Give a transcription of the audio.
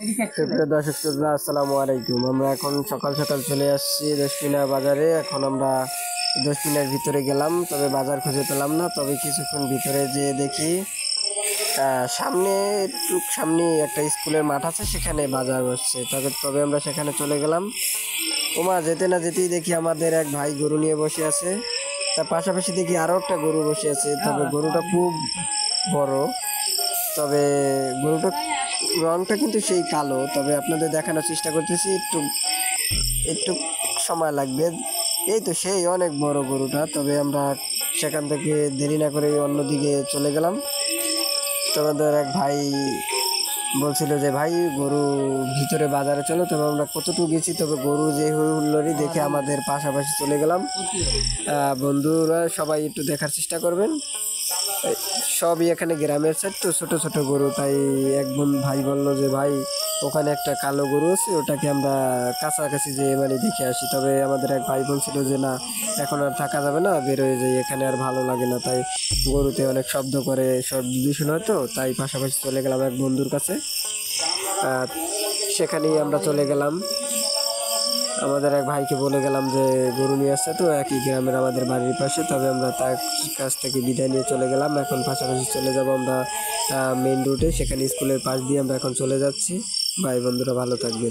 সুপ্রিয় দর্শক শ্রোতা, আসসালামু আলাইকুম। আমরা এখন সকাল সকাল চলে আসছি দশমিনা বাজারে। এখন আমরা দশমিনার ভিতরে গেলাম, তবে বাজার খুঁজে পেলাম না। তবে কিছুক্ষণ ভিতরে যেয়ে দেখি সামনে একটু সামনে একটা স্কুলের মাঠ আছে, সেখানে বাজার বসছে। তবে আমরা সেখানে চলে গেলাম। ওমা, যেতে না যেতেই দেখি আমাদের এক ভাই গরু নিয়ে বসে আছে। তার পাশাপাশি দেখি আরও একটা গরু বসে আছে, তবে গরুটা খুব বড়। তবে গরুটা রংটা কিন্তু সেই কালো। তবে আপনাদের দেখানোর চেষ্টা করতেছি, একটু একটু সময় লাগবে। এই তো সেই অনেক বড় গরুটা। তবে আমরা সেখান থেকে দেরি না করে অন্যদিকে চলে গেলাম। তোমাদের এক ভাই বলছিল যে ভাই গরু ভিতরে বাজারে চলো। তবে আমরা কতটুকু গেছি, তবে গরু যে হুল্লোড়ি দেখে আমাদের পাশাপাশি চলে গেলাম। বন্ধুরা সবাই একটু দেখার চেষ্টা করবেন। সবই এখানে গ্রামের সাইড তো, ছোট ছোট গরু। তাই এক ভাই বললো যে ভাই ওখানে একটা কালো গরু আছে, ওটাকে আমরা কাছাকাছি যে দেখে আসি। তবে আমাদের এক ভাই বলছিল যে না, এখন আর থাকা যাবে না, বের হয়ে যাই, এখানে আর ভালো লাগে না। তাই গরুতে অনেক শব্দ করে, শব্দ দূষণ হয় তো, তাই পাশাপাশি চলে গেলাম এক বন্ধুর কাছে। সেখানেই আমরা চলে গেলাম। আমাদের এক ভাইকে বলে গেলাম যে গরু নিয়ে আসছে, তো একই গ্রামের আমাদের বাড়ির পাশে। তবে আমরা তার কাছ থেকে বিদায় নিয়ে চলে গেলাম। এখন পাশাপাশি চলে যাব আমরা মেইন রুটে, সেখানে স্কুলের পাশ দিয়ে আমরা এখন চলে যাচ্ছি। ভাই বন্ধুরা ভালো থাকবেন।